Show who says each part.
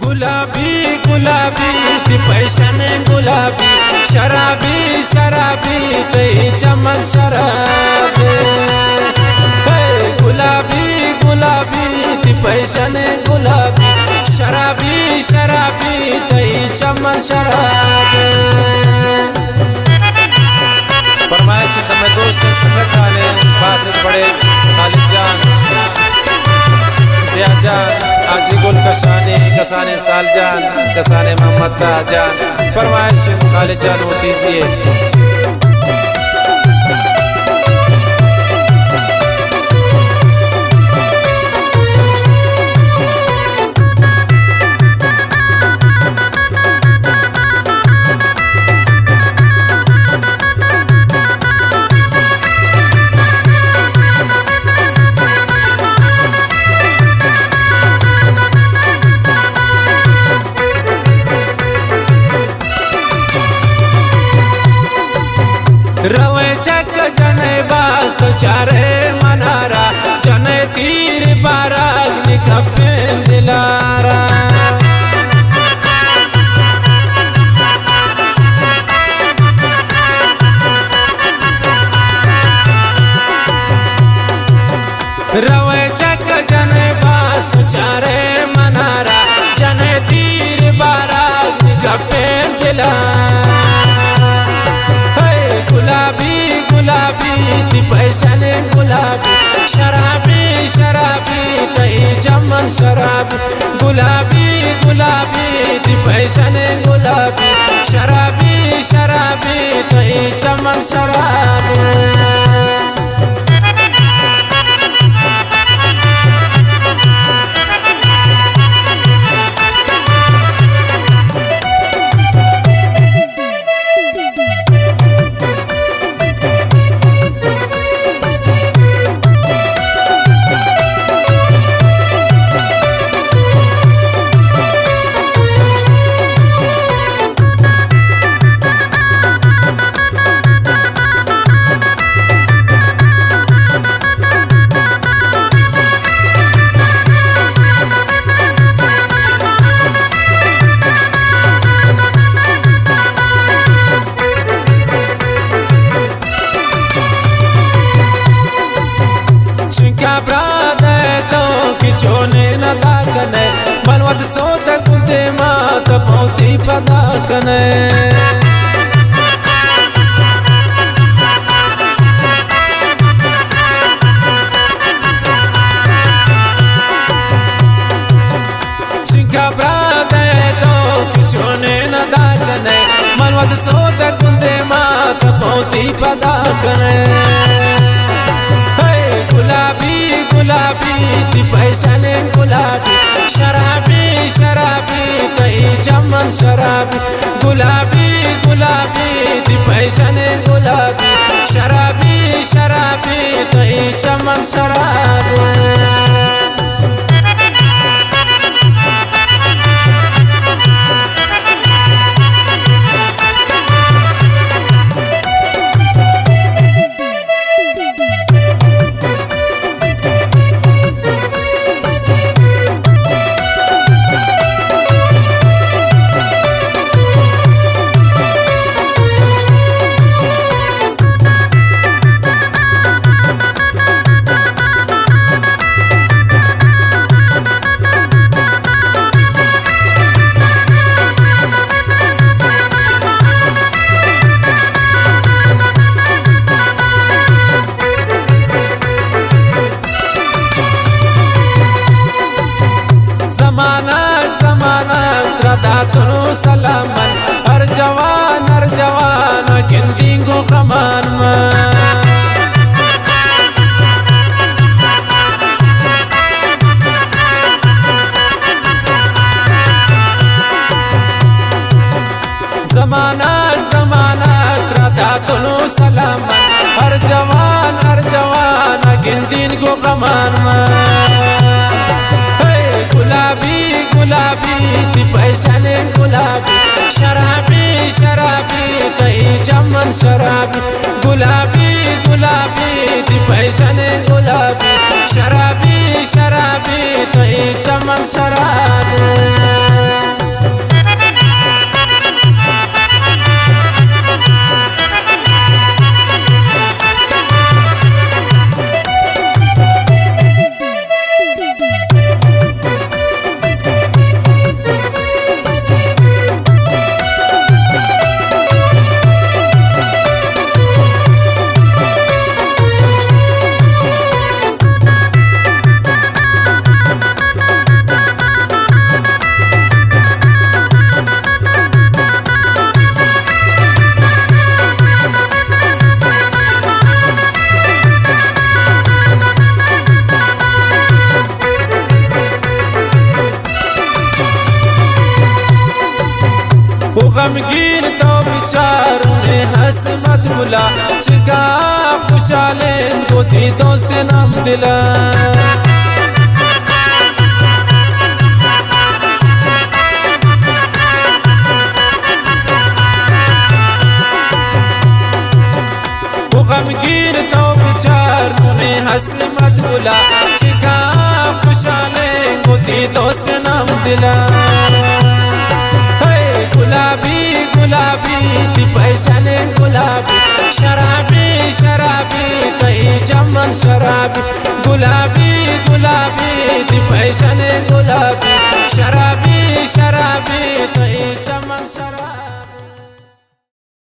Speaker 1: गुलाबी गुलाबी ती पैशाने गुलाबी, शराबी शराबी ते चमन शराबी। गुलाबी गुलाबी ती पैशाने गुलाबी, शराबी शराबी ते चमन शराबी। फरमाइश तमें दोस्त संगत वाले बासित बड़े खालिद जान सिया जान आजी गुल कशाने कसाने साल जान कसाने मोहम्मद जान। फरमाइश खालिद जान वो दीजिए। रवे चक जने बास्त चारे मनारा, जने तीर बाराग निकपें दिलारा। रवे चक जने बास्त चारे मनारा, जने तीर बाराग निकपें दिलारा। गुलाबी गुलाबी ती पैशाने गुलाबी, शराबी शराबी तई चमन शराबी। गुलाबी गुलाबी ती पैशाने गुलाबी, शराबी शराबी तई चमन शराबी। चोने न दाकने बलवत सोत कुंते मात पौती पदाकने। चिंका ब्रादे तो चोने न दाकने बलवत सोत कुंते मात पौती पदाकने। गुलाबी गुलाबी ती पैशाने गुलाबी, शराबी शराबी तई चमन शराबी। गुलाबी गुलाबी ती पैशाने गुलाबी, शराबी शराबी तई चमन शराबी। ज़माना ज़माना त्रदातनु सलामन, हर जवान गिनती गो खमान में। ज़माना ज़माना त्रदातनु सलामन, हर जवान गिनती गो खमान में। गुलाबी गुलाबी ती पैशाने गुलाबी, शराबी शराबी तई चमन शराबी। गुलाबी गुलाबी ती पैशाने गुलाबी, शराबी शराबी तई चमन शराबी। गमगीन तो बिचारों ने हंस मत बुला चिका खुशाले गोती दोस्त नाम दिला गमगीन तो बिचारों ने हंस मत बुला चिका खुशाले गोती दोस्त नाम दिला गुलाबी गुलाबी ती पैशाने गुलाबी शराबी शराबी तही चमन शराबी गुलाबी गुलाबी ती पैशाने गुलाबी शराबी शराबी तही चमन शराबी।